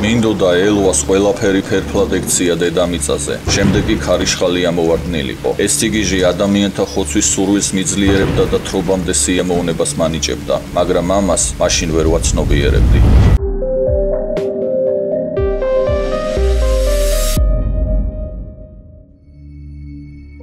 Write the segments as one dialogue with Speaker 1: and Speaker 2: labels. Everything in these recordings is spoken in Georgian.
Speaker 1: მინდოდა ელვას ყველაფერი ფერფლად ექცია დედამიწაზე. შემდეგ კი ქარიშხალი ამოვარდნილიყო. ეს სიგიჟე ადამიანთა ხოცვის სურვილს მიძლიერებდა და თრობამდე სიამოვნებას მანიჭებდა, მაგრამ ამას მაშინ ვერ ვაცნობიერებდი.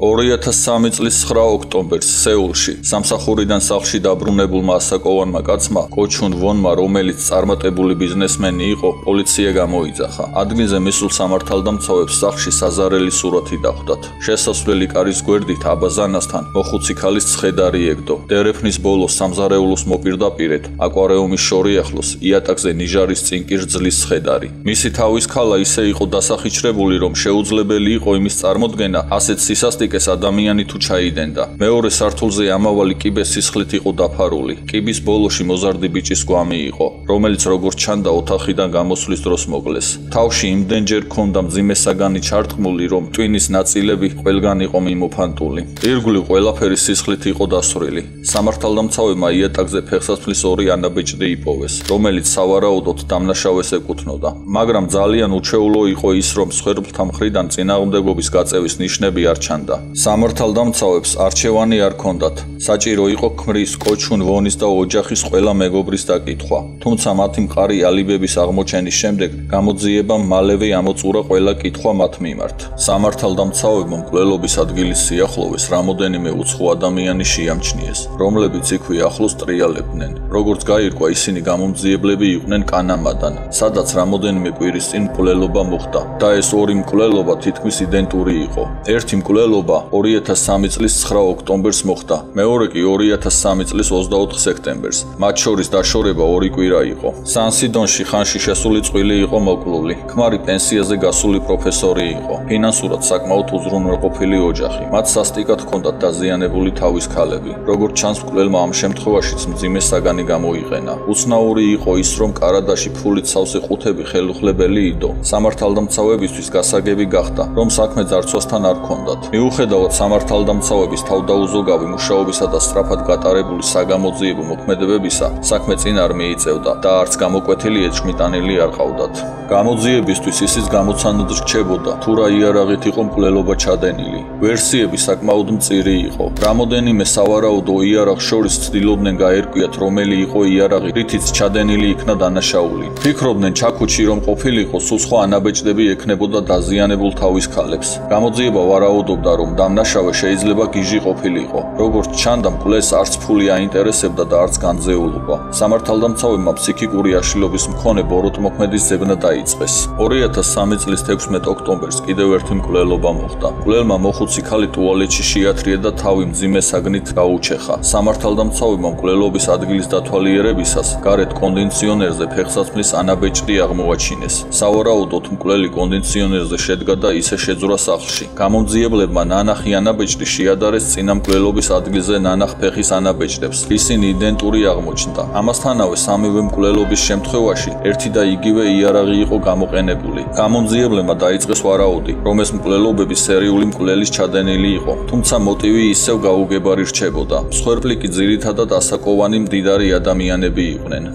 Speaker 1: 2003 წლის 9 ოქტომბერს სეულში სამსახურიდან სახლში დაბრუნებულმა ასაკოვანმა კაცმა კოჩუნ ვონმა, რომელიც წარმატებული ბიზნესმენი იყო, პოლიცია გამოიძახა. ადგილზე მისულ სამართალდამცავებს სახლში საზარელი სურათი დახვდათ. შესასვლელი კარის გვერდით აბაზანასთან მოხუცი ქალის ცხედარი ეგდო. დერეფნის ბოლოს სამზარეულოს მოპირდაპირედ აკვარიუმის შორი ახლოს იატაკზე ნიჟარის წინ კი რძლის ცხედარი. მისი თავის ქალა ისე იყო დასახიჩრებული, რომ შეუძლებელი იყო იმის წარმოდგენა ასეთ სისასტიკეს ადამიანი თუ ჩაიდენდა. მეორე სართულზე ამავალი კიბეს სისხლით იყო დაფარული. კიბის ბოლოში მოზარდი ბიჭის გვამი იყო, რომელიც როგორც ჩანდა ოთახიდან გამოსვლის დროს მოკლეს. თავში იმდენჯერ ჰქონდა მძიმე საგანი ჩარტყმული, რომ ტვინის ნაწილები ყველგან იყო მიმოფანტული. ირგვლივ ყველაფერი სისხლით იყო დასრული. სამართალდამცავებმა იატაკზე ფეხსაცმლის ორი ანაბეჭდი იპოვეს, რომელიც სავარაუდოდ დამნაშავეს ეკუთვნოდა. მაგრამ ძალიან უჩვეულო იყო ის, რომ მსხვერპლთა მხრიდან წინააღმდეგობის გაწევის ნიშნები არ ჩანდა. სამართალდამცავებს არჩევანი არ ჰქონდათ. საჭირო იყო ქმრის, კოჩუნ ვონის და ოჯახის ყველა მეგობრის დაკითხვა. თუმცა მათი მყარი ალიბების აღმოჩენის შემდეგ გამოძიებამ მალევე ამოწურა ყველა კითხვა მათ მიმართ. სამართალდამცავებმა მკვლელობის ადგილის სიახლოვეს რამოდენიმე უცხო ადამიანი შეამჩნიეს, რომლებიც იქვე ახლოს ტრიალებდნენ. როგორც გაირკვა, ისინი გამომძიებლები იყვნენ კანამადან, სადაც რამოდენიმე კვირის წინ მკვლელობა მოხდა და ეს ორი მკვლელობა თითქმის იდენტური იყო. ერთი მკვლელობა 2003 წლის 9 ოქტომბერს მოხდა, მეორე კი 2003 წლის 24 სექტემბერს. მათ შორის დაშორება 2 კვირა იყო. სან-სიდონში ხანში შესული წყვილი იყო მოკლული. ქმარი პენსიაზე გასული პროფესორი იყო. ფინანსურად საკმაოდ უზრუნველყოფილი ოჯახი. მათ სასტიკად ჰქონდათ დაზიანებული თავის ქალები. როგორც ჩანს, მკვლელმა ამ შემთხვევაშიც მძიმე საგანი გამოიყენა. უცნაური იყო ის, რომ კარადაში ფულით სავსე ყუთები ხელუხლებელი იდო. სამართალდამცავებისთვის გასაგები გახდა, რომ საქმე ძარცვასთან არ ჰქონდათ. მიუხედავად სამართალდამცავების თავდაუზოგავი მუშაობისა და სწრაფად გატარებული საგამოძიებო მოქმედებებისა, საქმე წინ არ მიიწევდა და არც გამოკვეთილი ეჭვმიტანილი არ ყავდათ. გამოძიებისთვის ისიც გამოცანად რჩებოდა, თუ რა იარაღით იყო მკვლელობა ჩადენილი. ვერსიები საკმაოდ მწირი იყო. რამოდენიმე სავარაუდო იარაღს შორის ცდილობდნენ გაერკვიათ, რომელი იყო იარაღი, რითიც ჩადენილი იქნა დანაშაული. ფიქრობდნენ ჩაქუჩი რომ ყოფილიყო, სულ სხვა ანაბეჭდები ექნებოდა დაზიანებულ თავის ქალებს. გამოძიება ვარაუდობდა, რომ დამნაშავე შეიძლება გიჟი ყოფილიყო. როგორც ჩანდა, მკვლელს არც ფული აინტერესებდა და არც განძეულობა. სამართალდამცავებმა ფსიქიკური აშლილობის მქონე ბოროტმოქმედის ზებნა დაიწყეს. 2003 წლის 16 ოქტომბერს კიდევ ერთი მკვლელობა მოხდა. მკვლელმა მოხუცი ქალი ტუალეტში შეათრია და თავი მძიმე საგნით გაუჩეხა. სამართალდამცავებმა მკვლელობის ადგილის დათვალიერებისას გარეთ კონდიციონერზე ფეხსაცმლის ანაბეჭდი აღმოაჩინეს. სავარაუდოდ მკვლელი კონდიციონერზე შედგა და ისე შეძვრა სახლში. გამომძიებლებმა ნანახი ანაბეჭდი შეადარეს წინა მკვლელობის ადგილზე ნანახ ფეხის ანაბეჭდებს. ისინი იდენტური აღმოჩნდა. ამასთანავე სამივე მკვლელობის შემთხვევაში ერთი და იგივე იარაღი იყო გამოყენებული. გამომძიებლებმა დაიწყეს ვარაუდი, რომ ეს მკვლელობები სერიული მკვლელის ჩადენილი იყო, თუმცა მოტივი ისევ გაუგებარი რჩებოდა. მსხვერპლი კი ძირითადად ასაკოვანი მდიდარი ადამიანები იყვნენ.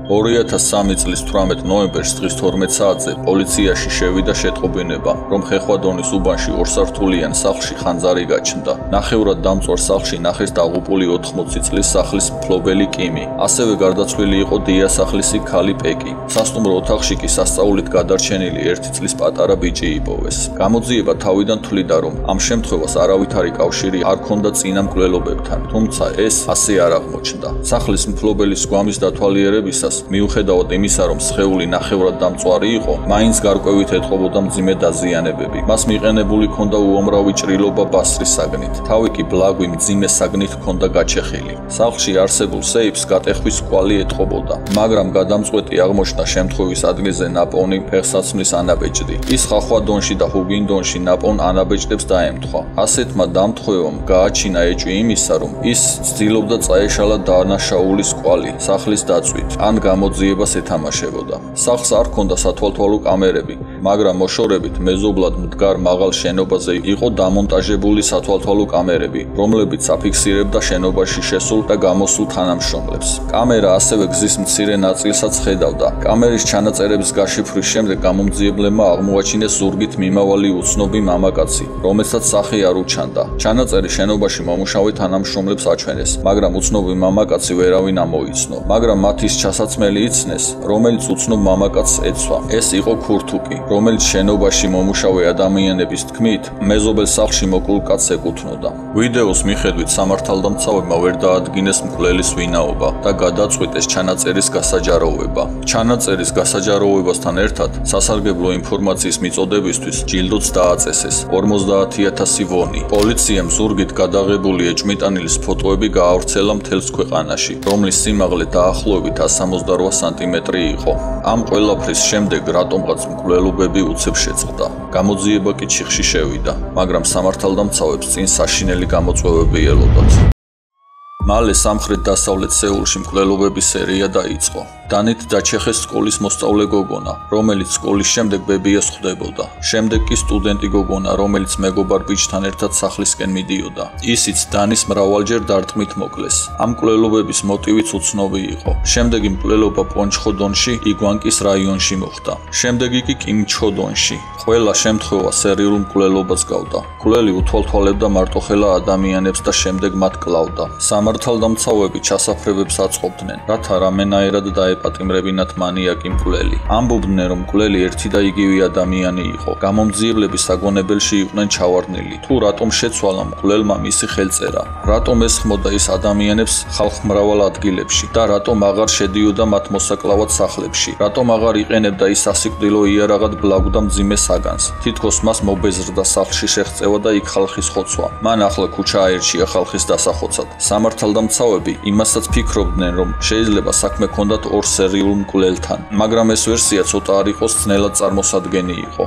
Speaker 1: 2003 წლის 18 ნოემბერს დღის 12 საათზე პოლიციაში შევიდა შეტყობინება, რომ ხეხვადონის უბანში ორსართულიან სახლში ხანძარი გაჩნდა. ნახევრად დამწვარ სახლში ნახეს დაღუპული 80 წლის სახლის მფლობელი კიმი. ასევე გარდაცვლილი იყო დიასახლისი ქალი პეკი. სასტუმრო ოთახში კი სასწაულით გადარჩენილი 1 წლის პატარა ბიჭი იპოვეს. გამოძიება თავიდან თვლიდა, რომ ამ შემთხვევას არავითარი კავშირი არ ჰქონდა წინა მკვლელობებთან, თუმცა ეს ასე არ აღმოჩნდა. სახლის მფლობელის გვამის დათვალიერებისას მიუხედავად იმისა, რომ სხეული ნახევრად დამწვარი იყო, მაინც გარკვევით ეთყობოდა მძიმე დაზიანებები. მას მიყენებული ჰქონდა უამრავი ჭრილობა ბასრის საგნით. თავი კი ბლაგვი მძიმე საგნით ჰქონდა გაჩეხილი. სახლში არსებულ სეიფს გატეხვის კვალი ეთყობოდა, მაგრამ გადამწყვეტი აღმოჩნდა შემთხვევის ადგილზე ნაპოვნი ფეხსაცმლის ანაბეჭდი. ის ხახვადონში და ჰუგინდონში ნაპოვნ ანაბეჭდებს დაემთხვა. ასეთმა დამთხვევამ გააჩინა ეჭვი იმისა, რომ ის ცდილობდა წაეშალა დანაშაულის კვალი სახლის დაწვით, ან გამოძიებას ეთამაშებოდა. სახლს არ ჰქონდა სათვალთვალო კამერები მაგრამ მოშორებით მეზობლად მდგარ მაღალ შენობაზე იყო დამონტაჟებული სათვალთვალო კამერები, რომლებიც აფიქსირებდა შენობაში შესულ და გამოსულ თანამშრომლებს. კამერა ასევე გზის მცირე ნაწილსაც ხედავდა. კამერის ჩანაწერების გაშიფვრის შემდეგ გამომძიებლებმა აღმოაჩინეს ზურგით მიმავალი უცნობი მამაკაცი, რომელსაც სახე არ უჩანდა. ჩანაწერი შენობაში მომუშავე თანამშრომლებს აჩვენეს, მაგრამ უცნობი მამაკაცი ვერავინ ამოიცნო. მაგრამ მათ ის ჩასაცმელი იცნეს, რომელიც უცნობ მამაკაცს ეცვა. ეს იყო ქურთუკი, რომელიც შენობაში მომუშავე ადამიანების თქმით, მეზობელ სახლში მოკლულ კაცს ეკუთვნოდა. ვიდეოს მიხედვით სამართალდამცავებმა ვერ დაადგინეს მკვლელის ვინაობა და გადაწყვიტეს ჩანაწერის გასაჯაროვება. ჩანაწერის გასაჯაროვებასთან ერთად სასარგებლო ინფორმაციის მიწოდებისთვის ჯილდოც დააწესეს 50,000 ვონი. პოლიციამ ზურგით გადაღებული ეჭვმიტანილის ფოტოები გაავრცელა მთელს ქვეყანაში, რომლის სიმაღლე დაახლოებით 168 სანტიმეტრი იყო. ამ ყველაფრის შემდეგ რატომღაც მკვლელობები უცებ შეწყდა. გამოძიება კი ჩიხში შევიდა, მაგრამ სამართალდამცავებს წინ საშინელი გამოწვევები ელოდათ. მალე სამხრეთ-დასავლეთ სეულში მკვლელობების სერია დაიწყო. დანით დაჩეხეს სკოლის მოსწავლე გოგონა, რომელიც სკოლის შემდეგ ბებიას ხვდებოდა. შემდეგ კი სტუდენტი გოგონა, რომელიც მეგობარ ბიჭთან ერთად სახლისკენ მიდიოდა. ისიც დანის მრავალჯერ დარტყმით მოკლეს. ამ მკვლელობების მოტივიც უცნობი იყო. შემდეგი მკვლელობა პონჩხოდონში, იგუანკის რაიონში მოხდა. შემდეგი კი კინჩოდონში. ყველა შემთხვევა სერიულ მკვლელობას გავდა. მკვლელი უთვალთვალებდა მარტოხელა ადამიანებს და შემდეგ მათ კლავდა. სამართალდამცავები ჩასაფრებებს აწყობდნენ, რათა რამენაერად დაეპატიმრებინათ მანიაკი მკვლელი. ამბობდნენ, რომ მკვლელი ერთი და იგივე ადამიანი იყო. გამომძიებლები საგონებელში იყვნენ ჩავარდნილი. თუ რატომ შეცვალა მკვლელმა მისი ხელწერა? რატომ ესხმოდა ის ადამიანებს ხალხმრავალ ადგილებში და რატომ აღარ შედიოდა მათ მოსაკლავად სახლებში? რატომ აღარ იყენებდა ის სასიკვდილო იარაღად ბლაგ და მძიმე საგანს? თითქოს მას მობეზრდა სახლში შეღწევა და იქ ხალხის ხოცვა. მან ახლა ქუჩა აერჩია ხალხის დასახოცად. სამართალდამცავები იმასაც ფიქრობდნენ, რომ შეიძლება საქმე ჰქონდათ ორ სერიულ მკვლელთან, მაგრამ ეს ვერსია ცოტა არ იყოს ძნელად წარმოსადგენი იყო.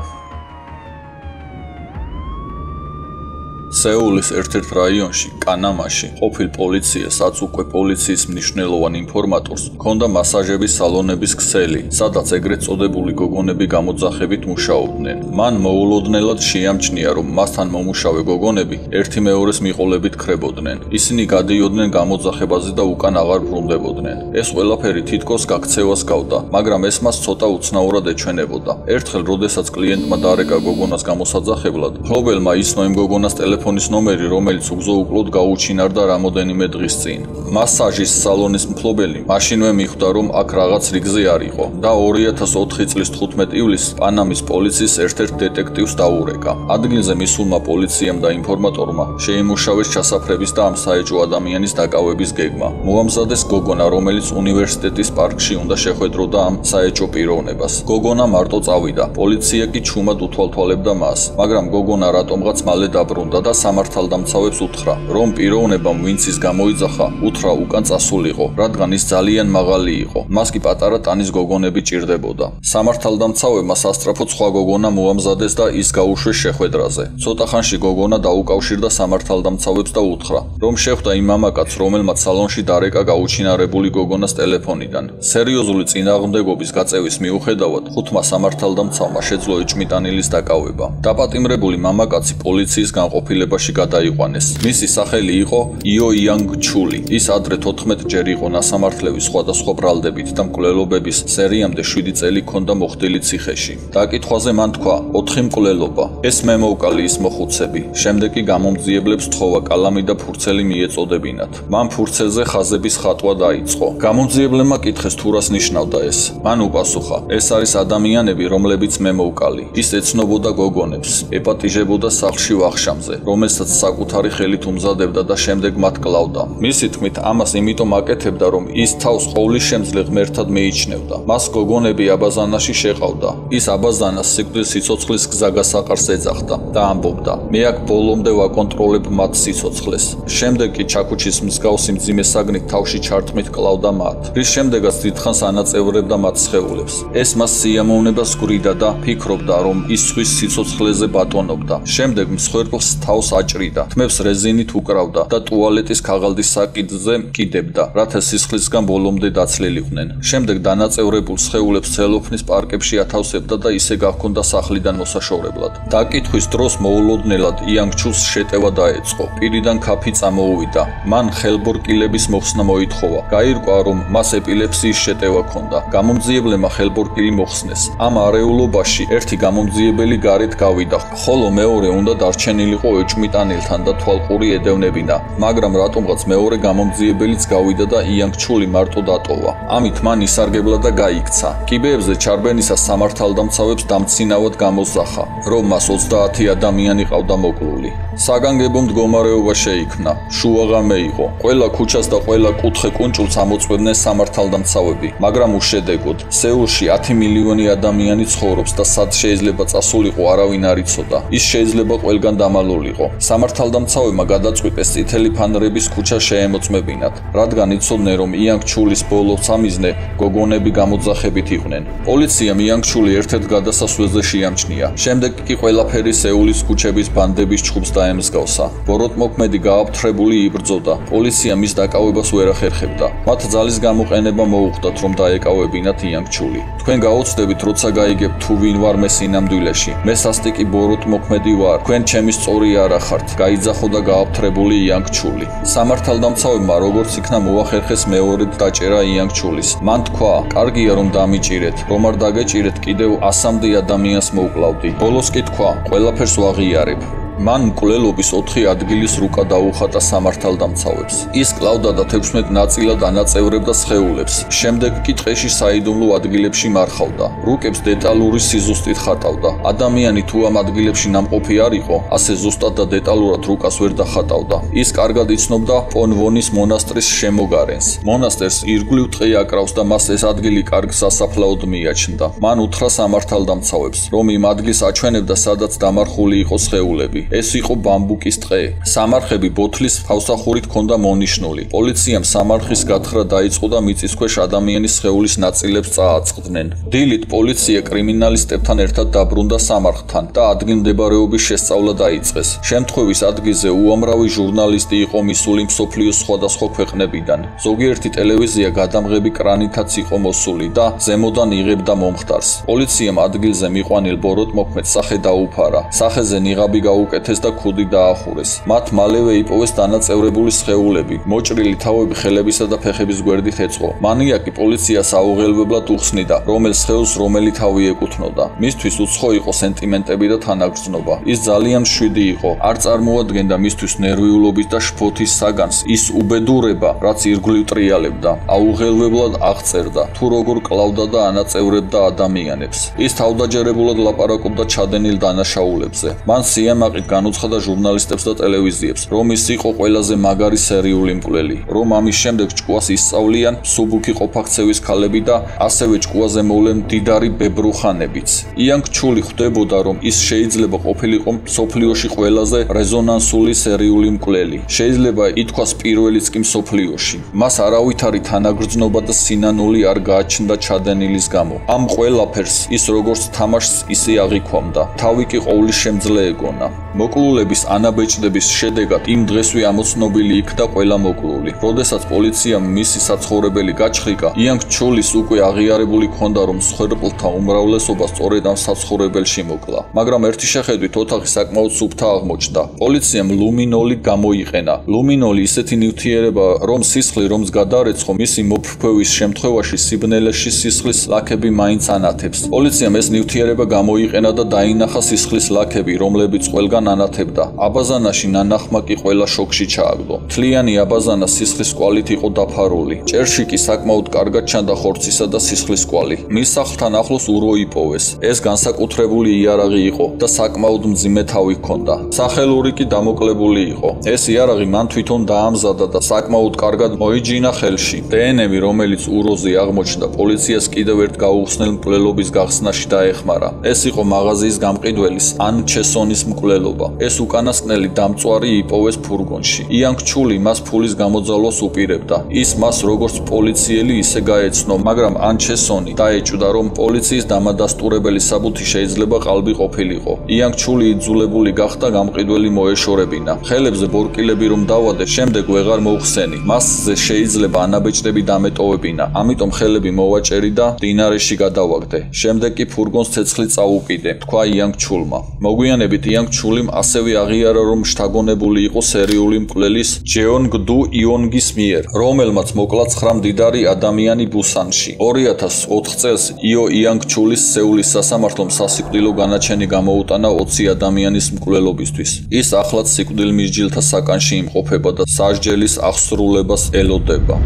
Speaker 1: სეულის ერთ-ერთ რაიონში, კანამაში, ყოფილ პოლიციასაც უკვე პოლიციის მნიშვნელოვან ინფორმატორს ჰქონდა მასაჟების სალონების ქსელი, სადაც ეგრეთ წოდებული გოგონები გამოძახებით მუშაობდნენ. მან მოულოდნელად შეამჩნია, რომ მასთან მომუშავე გოგონები ერთი მეორეს მიყოლებით ქრებოდნენ. ისინი გადიოდნენ გამოძახებაზე და უკან აღარ ბრუნდებოდნენ. ეს ყველაფერი თითქოს გაქცევას გავდა, მაგრამ ეს მას ცოტა უცნაურად ეჩვენებოდა. ერთხელ, როდესაც კლიენტმა დარეკა გოგონას გამოსაძახებლად, მფლობელმა ისნო იმ გოგონას ტელეფონის ნომერი, რომელიც უგზო-უკლოდ გაუჩინარდა რამოდენიმე დღის წინ. მასაჟის სალონის მფლობელი მაშინვე მიხვდა, რომ აქ რაღაც რიგზე არ იყო და 2004 წლის 15 ივლისს პანამის პოლიციის ერთ-ერთ დეტექტივს დაურეკა. ადგილზე მისულმა პოლიციამ და ინფორმატორმა შეიმუშავეს ჩასაფრების და ამ საეჭვო ადამიანის დაკავების გეგმა. მოამზადეს გოგონა, რომელიც უნივერსიტეტის პარკში უნდა შეხვედროდა ამ საეჭვო პიროვნებას. გოგონა მარტო წავიდა. პოლიცია კი ჩუმად უთვალთვალებდა მას, მაგრამ გოგონა რატომღაც მალე დაბრუნდა და სამართალდამცავებს უთხრა, რომ პიროვნებამ, ვინც ის გამოიძახა, უთხრა უკან წასულიყო, რადგან ის ძალიან მაღალი იყო. მას კი პატარა ტანის გოგონები ჭირდებოდა. სამართალდამცავებმა სასწრაფოდ სხვა გოგონა მოამზადეს და ის გაუშვეს შეხვედრაზე. ცოტა ხანში გოგონა დაუკავშირდა სამართალდამცავებს და უთხრა, რომ შეხვდა იმ მამაკაცს, რომელმაც სალონში დარეკა გაუჩინარებული გოგონას ტელეფონიდან. სერიოზული წინააღმდეგობის გაწევის მიუხედავად, ხუთმა სამართალდამცავმა შეძლო ეჭვმიტანილის დაკავება. დაპატიმრებული მამაკაცი პოლიციის განყოფილებაში გადაიყვანეს. მისი სახელი იყო იო იანგ ჩული. ის ადრე 14 ჯერ იყო ნასამართლევის სხვადასხვა ბრალდებით და მკვლელობების სერიამდე 7 წელი ჰქონდა მოხდილი ციხეში. დაკითხვაზე მან თქვა, 4 მკვლელობა. ეს მე მოვკალი ის მოხუცები. შემდეგ კი გამომძიებლებს თხოვა კალამი და ფურცელი მიეწოდებინათ. მან ფურცელზე ხაზების ხატვა დაიწყო. გამომძიებლებმა კითხეს, თუ რას ნიშნავდა ეს. მან უპასუხა, ეს არის ადამიანები, რომლებიც მე მოვკალი. ის ეცნობოდა გოგონებს, ეპატიჟებოდა სახლში ვახშამზე, რომელსაც საკუთარი ხელით უმზადებდა და შემდეგ მათ კლავდა. მისი თქმით, ამას იმიტომ აკეთებდა, რომ ის თავს ყოვლის შემძლე ღმერთად მიიჩნევდა. მას გოგონები აბაზანაში შეყავდა. ის აბაზანას სიკვდილ სიცოცხლის გზაგასაყარს ეძახდა და ამბობდა, მე აქ ბოლომდე ვაკონტროლებ მათ სიცოცხლეს. შემდეგ კი ჩაქუჩის მსგავსი მძიმე საგნით თავში ჩართმით კლავდა მათ, რის შემდეგაც დიდხანს ანაწევრებდა მათ სხეულებს. ეს მას სიამოვნებას გვრიდა და ფიქრობდა, რომ ის სხვის სიცოცხლეზე ბატონობდა. შემდეგ მსხვერპლს თავს აჭრიდა, თმებს რეზინით უკრავდა და ტუალეტის ქაღალდის საკიდზე კიდებდა, რათა სისხლისგან ბოლომდე დაცლილიყვნენ. შემდეგ დანაწევრებულ სხეულებს ცელოფნის პარკებში ათავსებდა და ისე გახონდა სახლიდან მოსაშორებლად. დაკითხვის დროს მოულოდნელად იანგჩულს შეტევა დაეწყო. პირიდან ქაფი წამოუვიდა. მან ხელბორკილების მოხსნა მოითხოვა. გაირკვა, რომ მას ეპილეფსიის შეტევა ჰქონდა. გამომძიებლებმა ხელბორკილი მოხსნეს. ამ არეულობაში ერთი გამომძიებელი გარეთ გავიდა, ხოლო მეორე უნდა დარჩენილიყო ეჭვმიტანილთან და თვალყური ედევნებინა, მაგრამ რატომღაც მეორე გამომძიებელიც გავიდა და იანგჩული მარტო დატოვა. ამით მან ისარგებლა და გაიქცა. კიბეებზე ჩარბენისას სამართალდამცავებს დამცინავად გამოსახა, რომ მას 30 ადამიანი ყავდა მოკლული. საგანგებო მდგომარეობა შეიქმნა. შუაღამე იყო. ყველა ქუჩას და ყველა კუთხე კუნჭულს ამოწმებდნენ სამართალდამცავები, მაგრამ უშედეგოდ. სეულში 10 მილიონი ადამიანი ცხოვრობს და სად შეიძლება წასულიყო არავინ არ იცოდა. ის შეიძლება ყველგან დამალულიყო. სამართალდამცავებმა გადაწყვიტეს წითელი ფანერების ქუჩა შეემოწმებინათ, რადგან იცოდნენ, რომ იანგჩულის ბოლო სამიზნე გოგონები გამოძახებით იყვნენ. პოლიციამ იანგჩული ერთ-ერთ გადასასვლელზე შეამჩნია. შემდეგ კი ყველაფერი სეულის ქუჩების ბანდების ჩხუბს დაემსგავსა. ბოროტმოქმედი გააფთრებული იბრძოდა. პოლიცია მის დაკავებას ვერ ახერხებდა. მათ ძალის გამოყენება მოუხდათ, რომ დაეკავებინათ იანგჩული. თქვენ გაოცდებით, როცა გაიგებთ თუ ვინ ვარ მე სინამდვილეში. მე სასტიკი ბოროტმოქმედი ვარ. თქვენ ჩემი სწორი არ ახართ. გაიძახო და გააფთრებული იანგჩული. სამართალდამცავებმა როგორც იქნა მოახერხეს მეორედ დაჭერა იანგჩულის. მან თქვა, კარგია რომ დამიჭირეთ, რომ არ დაგეჭირეთ კიდევ 100-მდე ადამიანს მოუკლავდი. ბოლოს კი თქვა, ყველაფერს ვაღიარებ. მან მკვლელობის 4 ადგილის რუკა დაუხატა სამართალდამცავებს. ის კლავდა და 16 ნაწილად ანაწევრებდა სხეულებს. შემდეგ კი ტყეში საიდუმლო ადგილებში მარხავდა. რუკებს დეტალური სიზუსტით ხატავდა. ადამიანი თუ ამ ადგილებში ნამყოფი არ იყო, ასე ზუსტად და დეტალურად რუკას ვერ დახატავდა. ის კარგად იცნობდა პონვონის მონასტრის შემოგარენს. მონასტერს ირგვლივ ტყე აკრავს და მას ეს ადგილი კარგ სასაფლაოდ მიაჩნდა. მან უთხრა სამართალდამცავებს, რომ იმ ადგილს აჩვენებდა, სადაც დამარხული იყო სხეულები. ეს იყო ბამბუკის ტყე. სამარხები ბოთლის თავსახურით ჰქონდა მონიშნული. პოლიციამ სამარხის გათხრა დაიწყო და მიწისქვეშ ადამიანის სხეულის ნაწილებს წააწყდნენ. დილით პოლიცია კრიმინალისტებთან ერთად დაბრუნდა სამარხთან და ადგილმდებარეობის შესწავლა დაიწყეს. შემთხვევის ადგილზე უამრავი ჟურნალისტი იყო მისული მსოფლიოს სხვადასხვა ქვეყნებიდან. ზოგიერთი ტელევიზია გადამღები კრანითაც იყო მოსული და ზემოდან იღებდა მომხდარს. პოლიციამ ადგილზე მიყვანილ ბოროტმოქმედს სახე დაუფარა. სახეზე ნიღაბი გაუკეთეს და ქუდი დაახურეს. მათ მალევე იპოვეს დანაწევრებული სხეულები. მოჭრილი თავები ხელებისა და ფეხების გვერდით ეწყო. მანიაკი პოლიციას აუღელვებლად უხსნიდა, რომელ სხეულს რომელი თავი ეკუთვნოდა. მისთვის უცხო იყო სენტიმენტები და თანაგრძნობა. ის ძალიან მშვიდი იყო. არ წარმოადგენდა მისთვის ნერვიულობის და შფოთის საგანს ის უბედურება, რაც ირგვლივ ტრიალებდა. აუღელვებლად აღწერდა, თუ როგორ კლავდა და ანაწევრებდა ადამიანებს. ის თავდაჯერებულად ლაპარაკობდა ჩადენილ დანაშაულებზე. მან სიამაყით განუცხადა ჟურნალისტებს და ტელევიზიებს, რომ ის იყო ყველაზე მაგარი სერიული მკვლელი, რომ ამის შემდეგ ჭკუას ისწავლიან სუბუქი ყოფაქცევის ქალები და ასევე ჭკუაზე მოვლენ მდიდარი ბებრუხანებიც. იანგჩული ხვდებოდა, რომ ის შეიძლება ყოფილიყო მსოფლიოში ყველაზე რეზონანსული სერიული მკვლელი. შეიძლება ითქვას პირველიც კი მსოფლიოში. მას არავითარი თანაგრძნობა და სინანული არ გააჩნდა ჩადენილის გამო. ამ ყველაფერს ის როგორც თამაშს ისე აღიქვამდა. თავი კი ყოვლის შემძლე ეგონა. მოკლულების ანაბეჭდების შედეგად იმ დღესვე ამოცნობილი იქნა ყველა მოკლული. როდესაც პოლიციამ მისი საცხოვრებელი გაჩხრიკა, იანგჩულის უკვე აღიარებული ჰქონდა, რომ მსხვერპლთა უმრავლესობა სწორედ ამ საცხოვრებელში მოკლა. მაგრამ ერთი შეხედვით ოთახი საკმაოდ სუფთა აღმოჩნდა. პოლიციამ ლუმინოლი გამოიყენა. ლუმინოლი ისეთი ნივთიერება, რომ სისხლი რომს გადარეცხო, მისი მოფრქვევის შემთხვევაში სიბნელეში სისხლის ლაქები მაინც ანათებს. პოლიციამ ეს ნივთიერება გამოიყენა და დაინახა სისხლის ლაქები, რომლებიც ყველგან ანათებდა. აბაზანაში ნანახმა კი ყველა შოკში ჩააგდო. თლიანი აბაზანა სისხლის კვალით იყო დაფარული. ჭერში კი საკმაოდ კარგად ჩანდა ხორცისა და სისხლის კვალი. მის სახლთან ახლოს ურვო იპოვეს. ეს განსაკუთრებული იარაღი იყო და საკმაოდ მძიმე თავი ჰქონდა. სახელური კი დამოკლებული იყო. ეს იარაღი მან თვითონ დაამზადა და საკმაოდ კარგად მოიჯინა ხელში. დნმ, რომელიც უროზე აღმოჩნდა, პოლიციას კიდევ ერთ გაუხსნელ მკვლელობის გახსნაში დაეხმარა. ეს იყო მაღაზიის გამყიდველის ან ჩესონის მკვლელობა. მკვლელობა. ეს უკანასკნელი დამწვარი იპოვეს ფურგონში. იან ქჩული მას ფულის გამოძალვას უპირებდა. ის მას როგორც პოლიციელი ისე გაეცნო, მაგრამ ანჩესონი დაეჭვდა, რომ პოლიციის დამადასტურებელი საბუთი შეიძლება ყალბი ყოფილიყო. იან ქჩული იძულებული გახდა გამყიდველი მოეშორებინა. ხელებზე ბორკილები რომ დავადე, შემდეგ ვეღარ მოუხსენი. მასზე შეიძლება ანაბეჭდები დამეტოვებინა. ამიტომ ხელები მოვაჭერი და დინარეში გადავაგდე. შემდეგ კი ფურგონს ცეცხლი წაუკიდე, თქვა იან ქჩულმა. მოგვიანებით იან ქჩულიმ ასევე აღიარა, რომ შთაგონებული იყო სერიული მკვლელის ჯეონგ დუ იონგის მიერ, რომელმაც მოკლა 9 მდიდარი ადამიანი ბუსანში. 2004 წელს იან ქჩულის სეულის სასამართლომ სასიკვდილო განაჩენი გამოუტანა 20 ადამიანის მკვლელობისთვის. ის ახლაც სიკვდილმისჯილთა საკანში იმყოფება და სასჯელის აღსრულებას ელოდება.